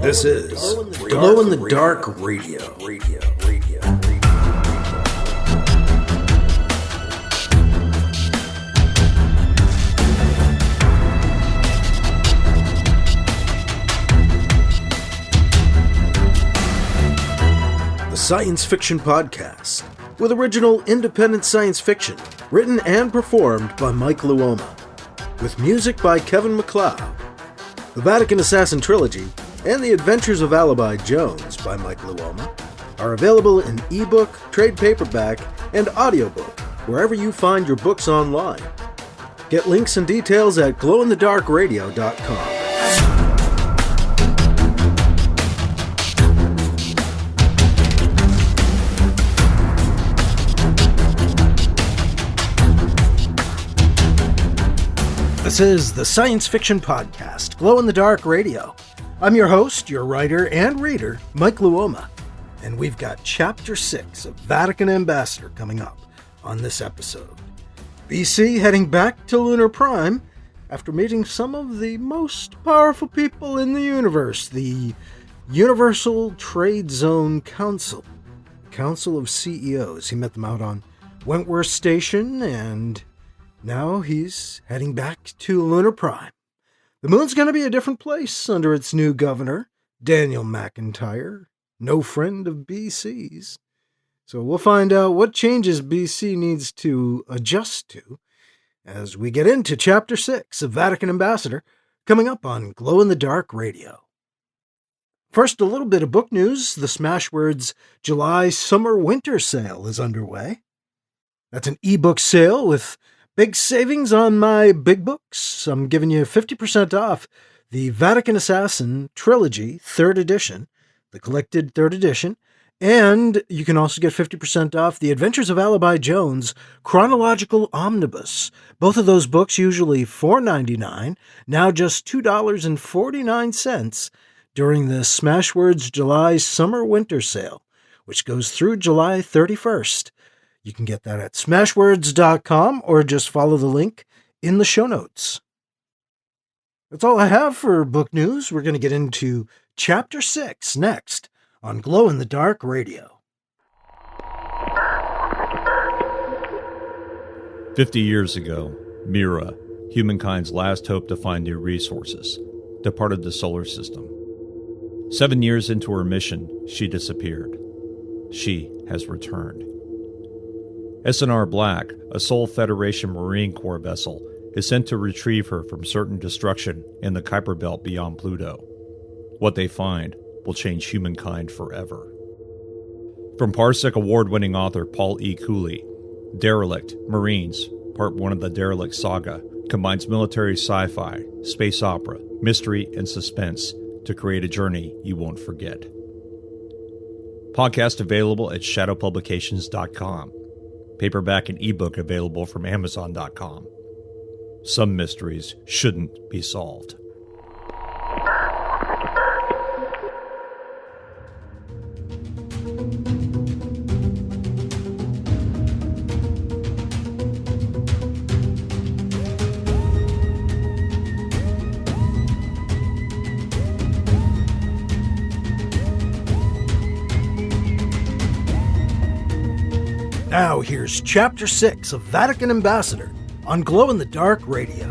This is Glow in the Dark Radio. The science fiction podcast, with original independent science fiction, written and performed by Mike Luoma, with music by Kevin MacLeod. The Vatican Assassin Trilogy and The Adventures of Alibi Jones by Mike Luoma are available in ebook, trade paperback, and audiobook wherever you find your books online. Get links and details at glowinthedarkradio.com. This is the Science Fiction Podcast, Glow in the Dark Radio. I'm your host, your writer and reader, Mike Luoma, and we've got Chapter 6 of Vatican Ambassador coming up on this episode. BC heading back to Lunar Prime after meeting some of the most powerful people in the universe, the Universal Trade Zone Council of CEOs. He met them out on Wentworth Station, and now he's heading back to Lunar Prime. The moon's going to be a different place under its new governor, Daniel McEntyre, no friend of BC's. So we'll find out what changes BC needs to adjust to as we get into Chapter 6 of Vatican Ambassador, coming up on Glow in the Dark Radio. First, a little bit of book news. The Smashwords July Summer-Winter Sale is underway. That's an ebook sale with big savings on my big books. I'm giving you 50% off the Vatican Assassin Trilogy 3rd edition, the collected 3rd edition, and you can also get 50% off the Adventures of Alibi Jones Chronological Omnibus. Both of those books usually $4.99, now just $2.49 during the Smashwords July Summer-Winter Sale, which goes through July 31st. You can get that at smashwords.com or just follow the link in the show notes. That's all I have for book news. We're going to get into Chapter 6 next on Glow in the Dark Radio. 50 years ago, Mira, humankind's last hope to find new resources, departed the solar system. 7 years into her mission, she disappeared. She has returned. SNR Black, a Sol Federation Marine Corps vessel, is sent to retrieve her from certain destruction in the Kuiper Belt beyond Pluto. What they find will change humankind forever. From Parsec award-winning author Paul E. Cooley, Derelict, Marines, Part 1 of the Derelict Saga, combines military sci-fi, space opera, mystery, and suspense to create a journey you won't forget. Podcast available at shadowpublications.com. Paperback and ebook available from Amazon.com. Some mysteries shouldn't be solved. Now here's Chapter 6 of Vatican Ambassador on Glow in the Dark Radio.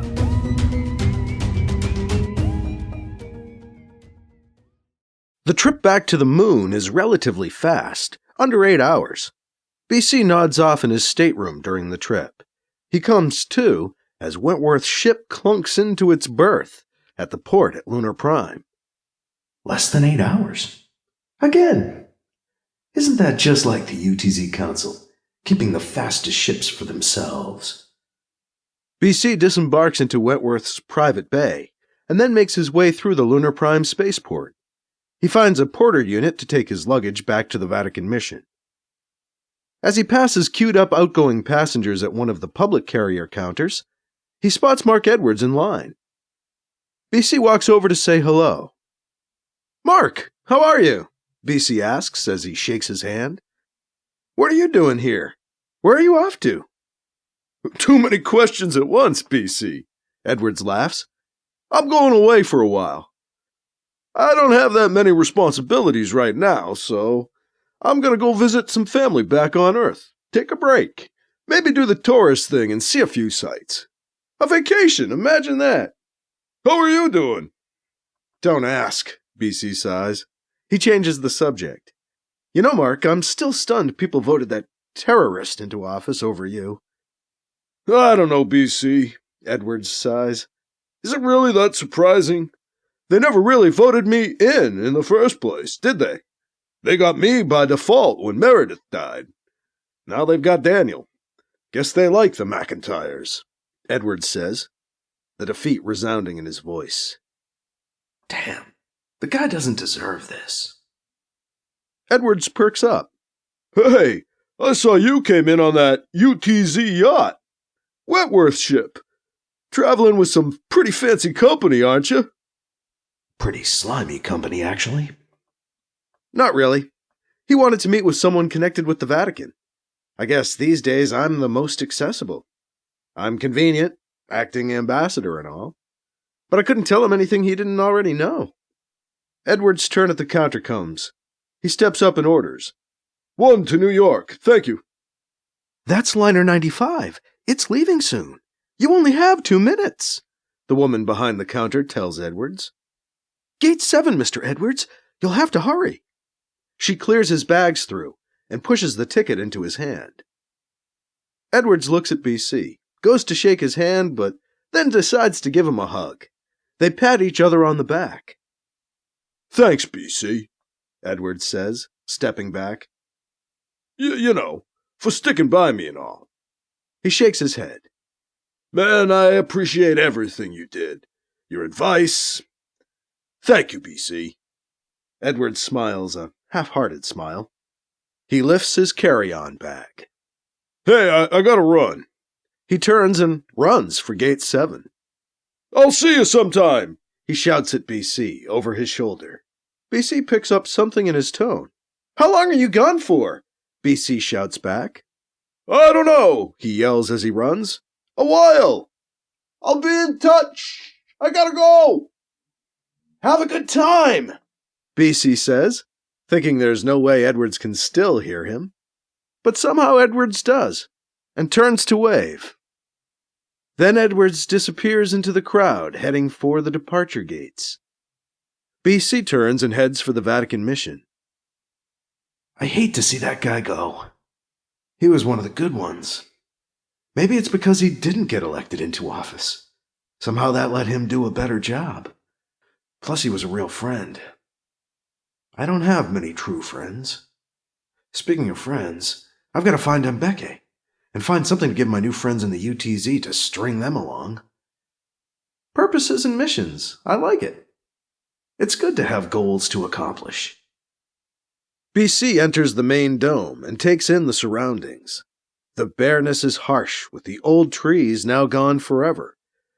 The trip back to the moon is relatively fast, under 8 hours. BC nods off in his stateroom during the trip. He comes to as Wentworth's ship clunks into its berth at the port at Lunar Prime. Less than 8 hours. Again. Isn't that just like the UTZ Council? Keeping the fastest ships for themselves. BC disembarks into Wentworth's private bay, and then makes his way through the Lunar Prime spaceport. He finds a porter unit to take his luggage back to the Vatican mission. As he passes queued-up outgoing passengers at one of the public carrier counters, he spots Mark Edwards in line. BC walks over to say hello. "Mark, how are you?" BC asks as he shakes his hand. "What are you doing here? Where are you off to?" "Too many questions at once, BC," Edwards laughs. "I'm going away for a while." I don't have that many responsibilities right now, so I'm gonna go visit some family back on Earth. Take a break. Maybe do the tourist thing and see a few sights. A vacation, imagine that. How are you doing? Don't ask, BC sighs. He changes the subject. You know, Mark, I'm still stunned people voted that terrorist into office over you. I don't know, BC, Edwards sighs. Is it really that surprising? They never really voted me in the first place, did they? They got me by default when Meredith died. Now they've got Daniel. Guess they like the McEntyres, Edwards says, the defeat resounding in his voice. Damn, the guy doesn't deserve this. Edwards perks up. Hey, I saw you came in on that UTZ yacht. Wentworth ship. Traveling with some pretty fancy company, aren't you? Pretty slimy company, actually. Not really. He wanted to meet with someone connected with the Vatican. I guess these days I'm the most accessible. I'm convenient, acting ambassador and all. But I couldn't tell him anything he didn't already know. Edward's turn at the counter comes. He steps up and orders. 1 to New York, thank you. That's liner 95. It's leaving soon. You only have 2 minutes, the woman behind the counter tells Edwards. Gate 7, Mr. Edwards. You'll have to hurry. She clears his bags through and pushes the ticket into his hand. Edwards looks at BC, goes to shake his hand, but then decides to give him a hug. They pat each other on the back. Thanks, BC, Edwards says, stepping back. You know, for sticking by me and all. He shakes his head. Man, I appreciate everything you did. Your advice. Thank you, BC. Edwards smiles a half-hearted smile. He lifts his carry-on bag. Hey, I gotta run. He turns and runs for Gate 7. I'll see you sometime, he shouts at BC over his shoulder. BC picks up something in his tone. How long are you gone for? BC shouts back. I don't know, he yells as he runs. A while. I'll be in touch. I gotta go. Have a good time, BC says, thinking there's no way Edwards can still hear him. But somehow Edwards does, and turns to wave. Then Edwards disappears into the crowd, heading for the departure gates. BC turns and heads for the Vatican mission. I hate to see that guy go. He was one of the good ones. Maybe it's because he didn't get elected into office. Somehow that let him do a better job. Plus he was a real friend. I don't have many true friends. Speaking of friends, I've got to find Mbeke and find something to give my new friends in the UTZ to string them along. Purposes and missions. I like it. It's good to have goals to accomplish. BC enters the main dome and takes in the surroundings. The bareness is harsh, with the old trees now gone forever,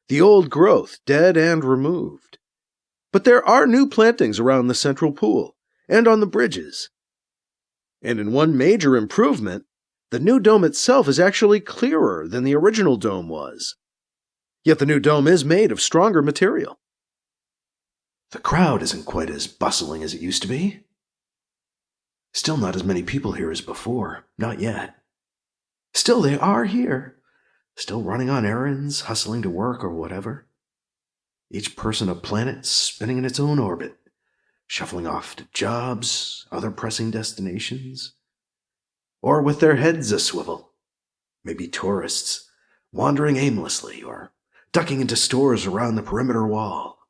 the old growth dead and removed. But there are new plantings around the central pool and on the bridges. And in one major improvement, the new dome itself is actually clearer than the original dome was. Yet the new dome is made of stronger material. The crowd isn't quite as bustling as it used to be. Still not as many people here as before, not yet. Still they are here, still running on errands, hustling to work or whatever. Each person a planet spinning in its own orbit, shuffling off to jobs, other pressing destinations, or with their heads a-swivel. Maybe tourists, wandering aimlessly or ducking into stores around the perimeter wall.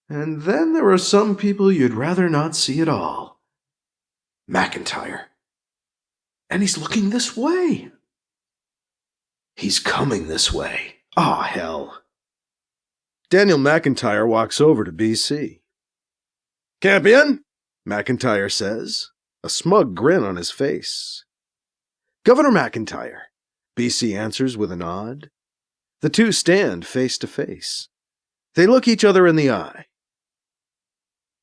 And then there are some people you'd rather not see at all. McEntyre. And he's looking this way. He's coming this way. Ah, hell. Daniel McEntyre walks over to BC. Campion, McEntyre says, a smug grin on his face. Governor McEntyre, BC answers with a nod. The two stand face to face. They look each other in the eye.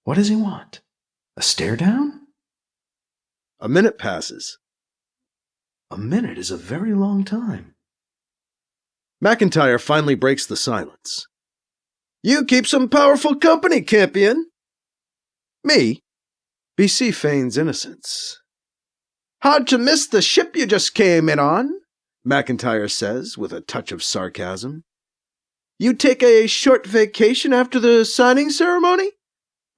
What does he want? A stare down? A minute passes. A minute is a very long time. McEntyre finally breaks the silence. You keep some powerful company, Campion. Me? BC feigns innocence. Hard to miss the ship you just came in on, McEntyre says with a touch of sarcasm. You take a short vacation after the signing ceremony?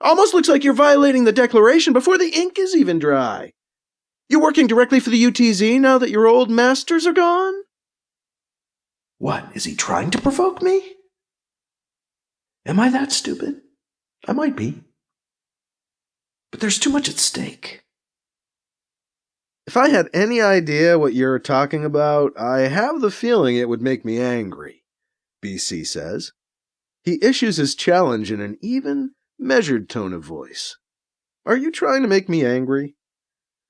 Almost looks like you're violating the declaration before the ink is even dry. You're working directly for the UTZ now that your old masters are gone? What, is he trying to provoke me? Am I that stupid? I might be. But there's too much at stake. If I had any idea what you're talking about, I have the feeling it would make me angry, BC says. He issues his challenge in an even, measured tone of voice. Are you trying to make me angry?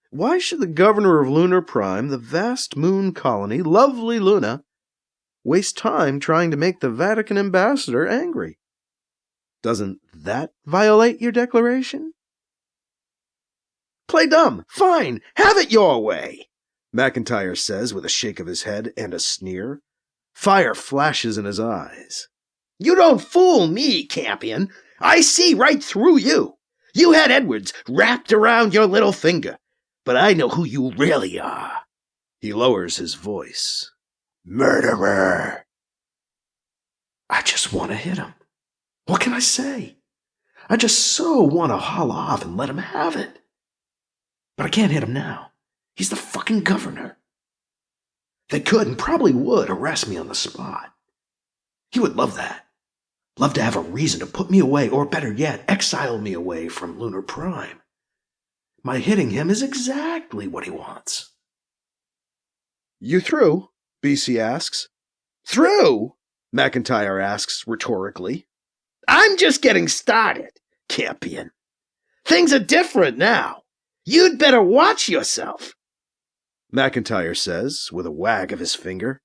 Why should the governor of Lunar Prime, the vast moon colony, lovely Luna, waste time trying to make the Vatican ambassador angry? Doesn't that violate your declaration? Play dumb. Fine. Have it your way, McEntyre says with a shake of his head and a sneer. Fire flashes in his eyes. You don't fool me, Campion. I see right through you. You had Edwards wrapped around your little finger, but I know who you really are. He lowers his voice. Murderer. I just want to hit him. What can I say? I just so want to haul off and let him have it. But I can't hit him now. He's the fucking governor. They could and probably would arrest me on the spot. He would love that. Love to have a reason to put me away, or better yet, exile me away from Lunar Prime. My hitting him is exactly what he wants. You through? BC asks. Through? McEntyre asks rhetorically. I'm just getting started, Campion. Things are different now. You'd better watch yourself, McEntyre says with a wag of his finger.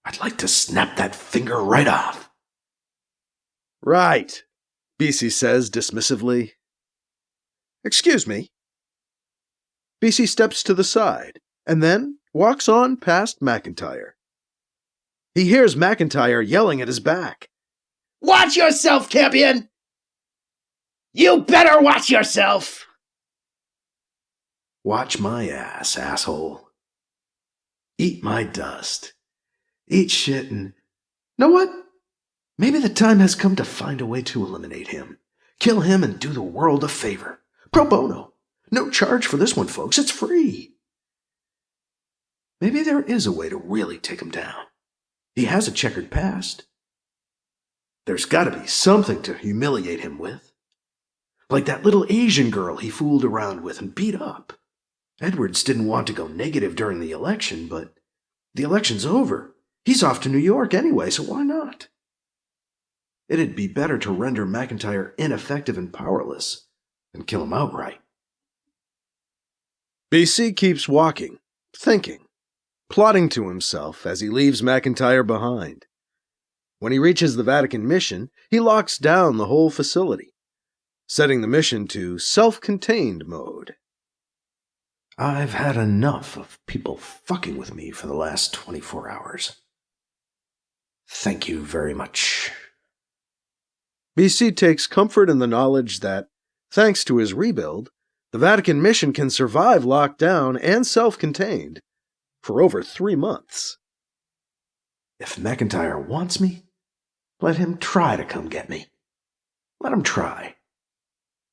I'd like to snap that finger right off. Right, BC says dismissively. Excuse me. BC steps to the side and then walks on past McEntyre. He hears McEntyre yelling at his back. Watch yourself, Campion! You better watch yourself! Watch my ass, asshole. Eat my dust. Eat shit and... Know what? Maybe the time has come to find a way to eliminate him. Kill him and do the world a favor. Pro bono. No charge for this one, folks. It's free. Maybe there is a way to really take him down. He has a checkered past. There's got to be something to humiliate him with. Like that little Asian girl he fooled around with and beat up. Edwards didn't want to go negative during the election, but the election's over. He's off to New York anyway, so why not? It'd be better to render McEntyre ineffective and powerless than kill him outright. BC keeps walking, thinking, plotting to himself as he leaves McEntyre behind. When he reaches the Vatican mission, he locks down the whole facility, setting the mission to self-contained mode. I've had enough of people fucking with me for the last 24 hours. Thank you very much. BC takes comfort in the knowledge that, thanks to his rebuild, the Vatican mission can survive lockdown and self-contained for over 3 months. If McEntyre wants me, let him try to come get me. Let him try.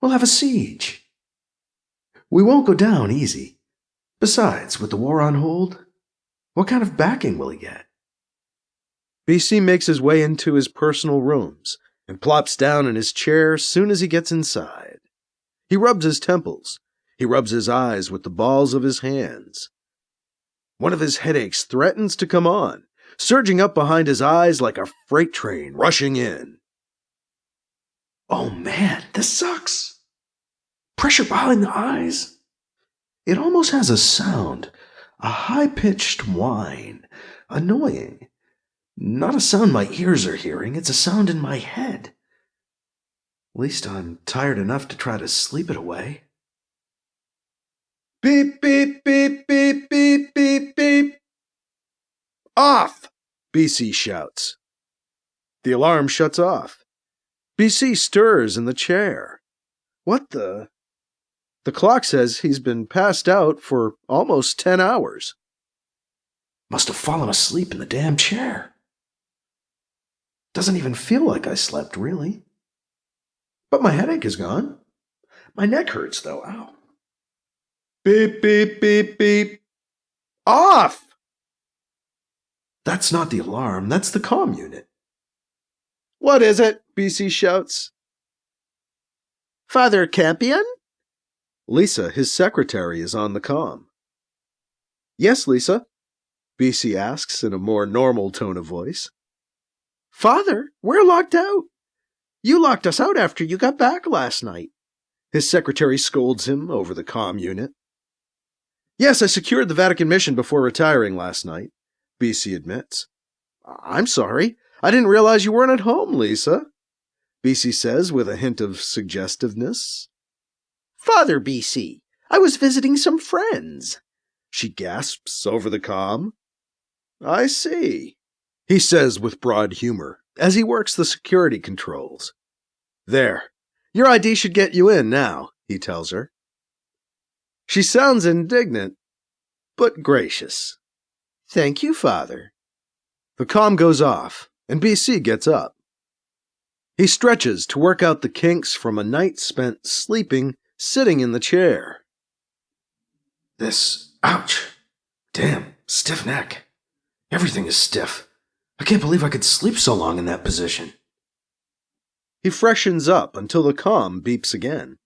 We'll have a siege. We won't go down easy. Besides, with the war on hold, what kind of backing will he get? BC makes his way into his personal rooms and plops down in his chair soon as he gets inside. He rubs his temples. He rubs his eyes with the balls of his hands. One of his headaches threatens to come on, surging up behind his eyes like a freight train rushing in. Oh man, this sucks. Pressure behind the eyes. It almost has a sound, a high-pitched whine, annoying. Not a sound my ears are hearing, it's a sound in my head. At least I'm tired enough to try to sleep it away. Beep, beep, beep, beep, beep, beep, beep. Off, BC shouts. The alarm shuts off. BC stirs in the chair. What the? The clock says he's been passed out for almost 10 hours. Must have fallen asleep in the damn chair. Doesn't even feel like I slept, really. But my headache is gone. My neck hurts, though. Ow. Beep, beep, beep, beep. Off! That's not the alarm. That's the comm unit. What is it? BC shouts. Father Campion? Lisa, his secretary, is on the comm. Yes, Lisa, BC asks in a more normal tone of voice. Father, we're locked out. You locked us out after you got back last night. His secretary scolds him over the comm unit. Yes, I secured the Vatican mission before retiring last night, BC admits. I'm sorry. I didn't realize you weren't at home, Lisa, BC says with a hint of suggestiveness. Father BC, I was visiting some friends, she gasps over the comm. I see, he says with broad humor as he works the security controls. There, your ID should get you in now, he tells her. She sounds indignant, but gracious. Thank you, Father. The comm goes off, and BC gets up. He stretches to work out the kinks from a night spent sleeping, sitting in the chair. Ouch. Damn, stiff neck. Everything is stiff. I can't believe I could sleep so long in that position. He freshens up until the comm beeps again.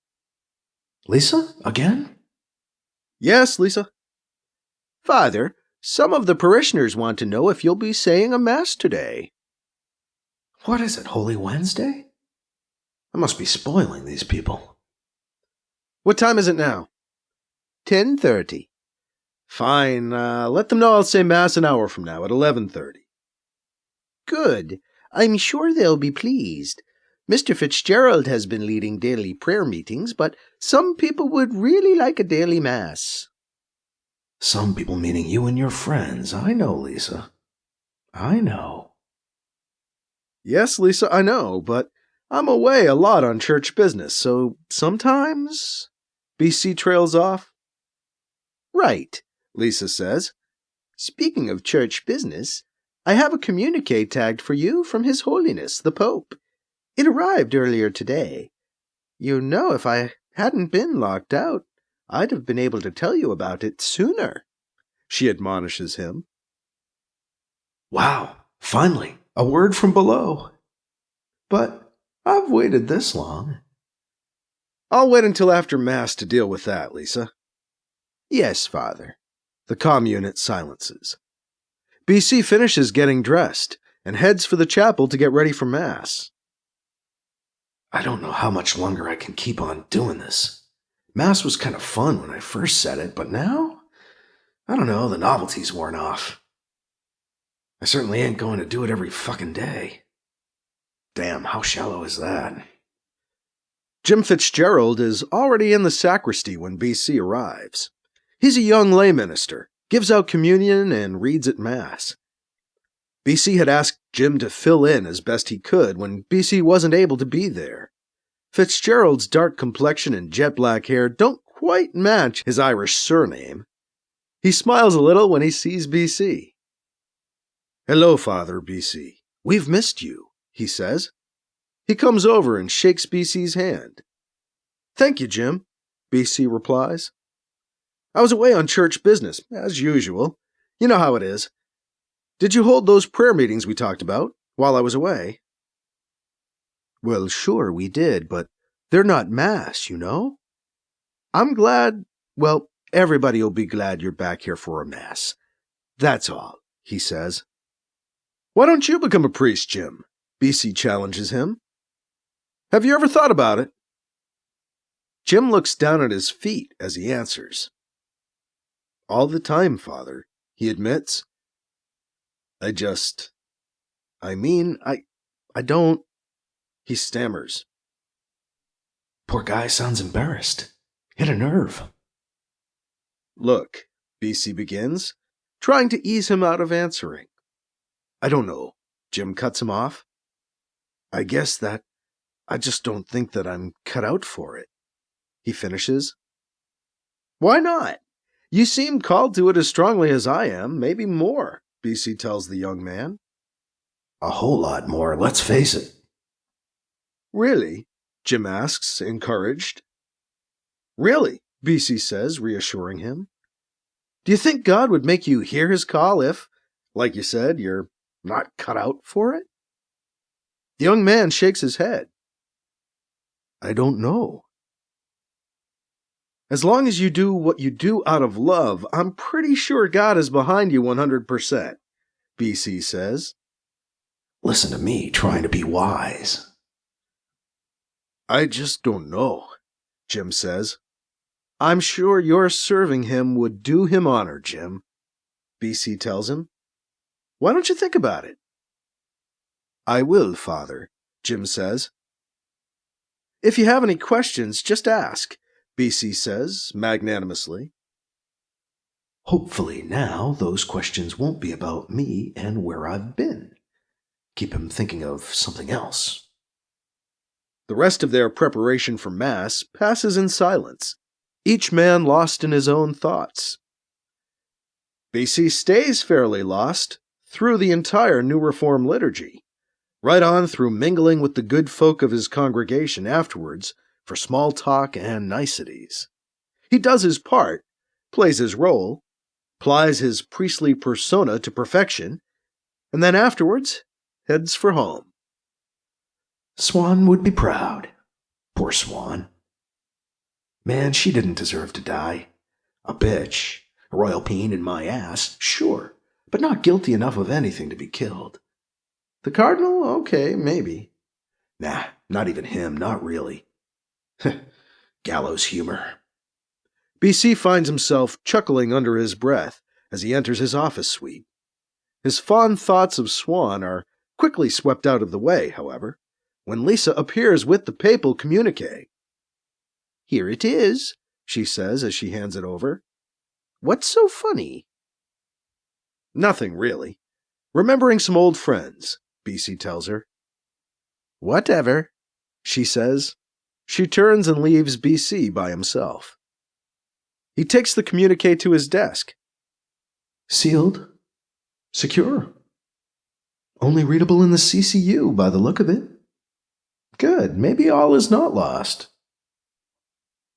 Lisa, again? Yes, Lisa. Father, some of the parishioners want to know if you'll be saying a mass today. What is it, Holy Wednesday? I must be spoiling these people. What time is it now? 10:30. Fine, let them know I'll say mass an hour from now at 11:30. Good. I'm sure they'll be pleased. Mr. Fitzgerald has been leading daily prayer meetings, but some people would really like a daily mass. Some people meaning you and your friends. I know, Lisa. I know. Yes, Lisa, I know, but I'm away a lot on church business, so sometimes... BC trails off. Right, Lisa says. Speaking of church business, I have a communique tagged for you from His Holiness, the Pope. It arrived earlier today. You know, if I hadn't been locked out, I'd have been able to tell you about it sooner, she admonishes him. Wow, finally, a word from below. But I've waited this long. I'll wait until after Mass to deal with that, Lisa. Yes, Father. The comm unit silences. BC finishes getting dressed and heads for the chapel to get ready for Mass. I don't know how much longer I can keep on doing this. Mass was kind of fun when I first said it, but now, I don't know, the novelty's worn off. I certainly ain't going to do it every fucking day. Damn, how shallow is that? Jim Fitzgerald is already in the sacristy when BC arrives. He's a young lay minister, gives out communion, and reads at Mass. BC had asked Jim to fill in as best he could when BC wasn't able to be there. Fitzgerald's dark complexion and jet black hair don't quite match his Irish surname. He smiles a little when he sees BC. Hello, Father BC. We've missed you, he says. He comes over and shakes BC's hand. Thank you, Jim, BC replies. I was away on church business, as usual. You know how it is. Did you hold those prayer meetings we talked about while I was away? Well, sure, we did, but they're not Mass, you know? I'm glad, well, everybody will be glad you're back here for a Mass. That's all, he says. Why don't you become a priest, Jim? BC challenges him. Have you ever thought about it? Jim looks down at his feet as he answers. All the time, Father, he admits. I don't... He stammers. Poor guy sounds embarrassed. Hit a nerve. Look, BC begins, trying to ease him out of answering. I don't know, Jim cuts him off. I guess that I just don't think that I'm cut out for it," he finishes. "Why not? You seem called to it as strongly as I am, maybe more," BC tells the young man. A whole lot more, let's face it. "Really?" Jim asks, encouraged. "Really," BC says, reassuring him. "Do you think God would make you hear his call if, like you said, you're not cut out for it?" The young man shakes his head. "I don't know. As long as you do what you do out of love, I'm pretty sure God is behind you 100%, BC says. Listen to me trying to be wise. "I just don't know," Jim says. "I'm sure your serving him would do him honor, Jim," BC tells him. "Why don't you think about it?" "I will, Father," Jim says. "If you have any questions, just ask," BC says, magnanimously. Hopefully now those questions won't be about me and where I've been. Keep him thinking of something else. The rest of their preparation for Mass passes in silence, each man lost in his own thoughts. BC stays fairly lost through the entire New Reform liturgy, right on through mingling with the good folk of his congregation afterwards for small talk and niceties. He does his part, plays his role, plies his priestly persona to perfection, and then afterwards heads for home. Swan would be proud. Poor Swan. Man, she didn't deserve to die. A bitch, a royal peen in my ass, sure, but not guilty enough of anything to be killed. The cardinal? Okay, maybe. Nah, not even him, not really. Gallows humor. BC finds himself chuckling under his breath as he enters his office suite. His fond thoughts of Swan are quickly swept out of the way, however, when Lisa appears with the papal communique. "Here it is," she says as she hands it over. "What's so funny?" "Nothing, really. Remembering some old friends," BC tells her. "Whatever," she says. She turns and leaves BC by himself. He takes the communique to his desk. Sealed. Secure. Only readable in the CCU by the look of it. Good, maybe all is not lost.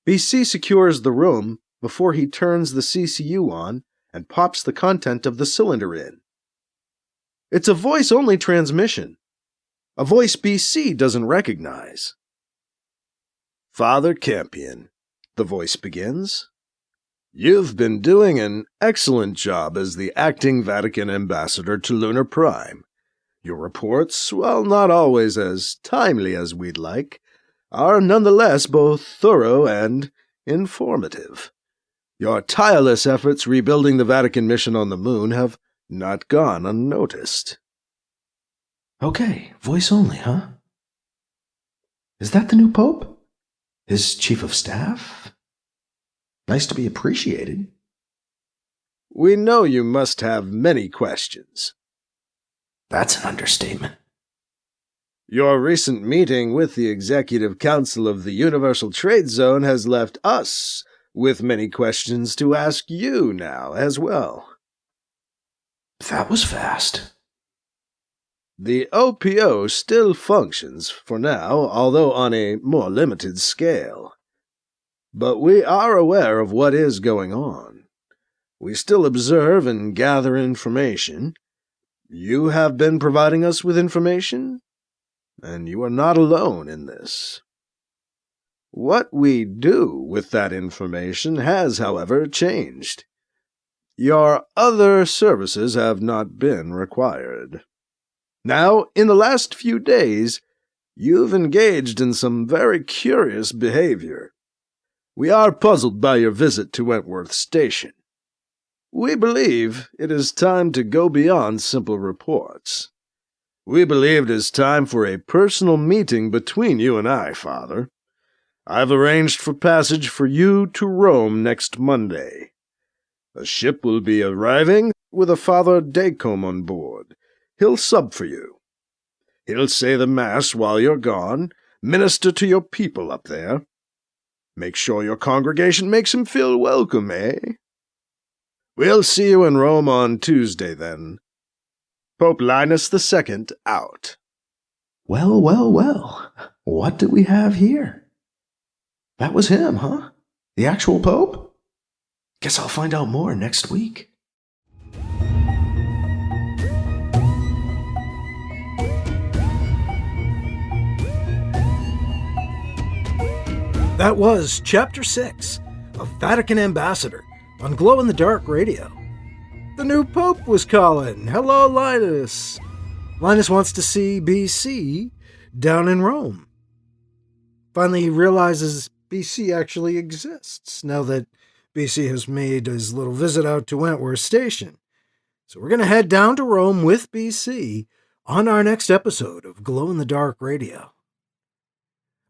BC secures the room before he turns the CCU on and pops the content of the cylinder in. It's a voice-only transmission, a voice BC doesn't recognize. "Father Campion," the voice begins, "you've been doing an excellent job as the acting Vatican ambassador to Lunar Prime. Your reports, while not always as timely as we'd like, are nonetheless both thorough and informative. Your tireless efforts rebuilding the Vatican mission on the moon have not gone unnoticed." Okay, voice only, huh? Is that the new pope? His chief of staff? Nice to be appreciated. "We know you must have many questions." That's an understatement. "Your recent meeting with the Executive Council of the Universal Trade Zone has left us with many questions to ask you now as well." That was fast. "The OPO still functions for now, although on a more limited scale. But we are aware of what is going on. We still observe and gather information. You have been providing us with information, and you are not alone in this. What we do with that information has, however, changed. Your other services have not been required. Now, in the last few days, you've engaged in some very curious behavior. We are puzzled by your visit to Wentworth Station. We believe it is time to go beyond simple reports. We believe it is time for a personal meeting between you and I, Father. I've arranged for passage for you to Rome next Monday. A ship will be arriving with a Father Dacombe on board. He'll sub for you. He'll say the Mass while you're gone, minister to your people up there. Make sure your congregation makes him feel welcome, eh? We'll see you in Rome on Tuesday, then. Pope Linus II out. Well, well, well. What do we have here? That was him, huh? The actual Pope? Guess I'll find out more next week. That was Chapter 6 of Vatican Ambassador on Glow in the Dark Radio. The new Pope was calling. Hello, Linus. Linus wants to see BC down in Rome. Finally, he realizes BC actually exists now that BC has made his little visit out to Wentworth Station. So we're going to head down to Rome with BC on our next episode of Glow in the Dark Radio.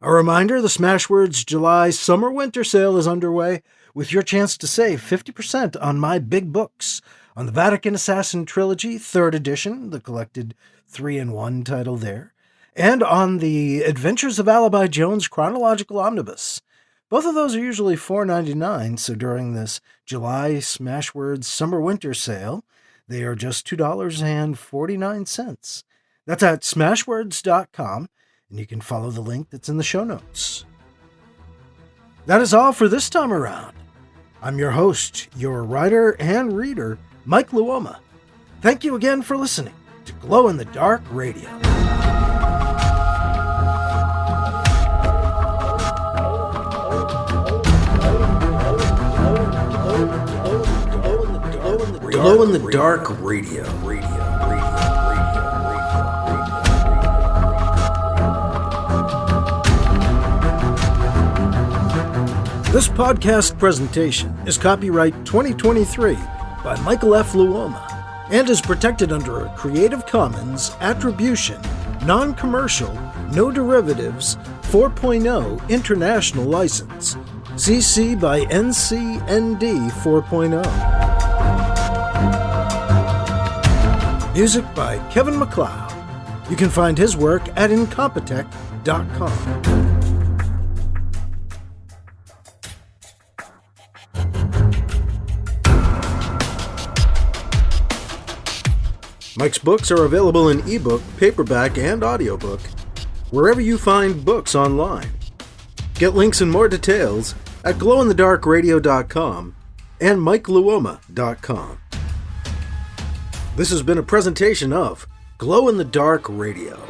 A reminder, the Smashwords July Summer-Winter Sale is underway with your chance to save 50% on my big books on the Vatican Assassin Trilogy, 3rd edition, the collected 3-in-1 title there, and on the Adventures of Alibi Jones Chronological Omnibus. Both of those are usually $4.99, so during this July Smashwords Summer-Winter Sale, they are just $2.49. That's at smashwords.com. And you can follow the link that's in the show notes. That is all for this time around. I'm your host, your writer and reader, Mike Luoma. Thank you again for listening to Glow in the Dark Radio. Glow in the Dark Radio. This podcast presentation is copyright 2023 by Michael F. Luoma and is protected under a Creative Commons Attribution, Non-Commercial, No Derivatives 4.0 International License, CC by NCND 4.0. Music by Kevin MacLeod. You can find his work at incompetech.com. Mike's books are available in ebook, paperback, and audiobook, wherever you find books online. Get links and more details at glowinthedarkradio.com and mikeluoma.com. This has been a presentation of Glow in the Dark Radio.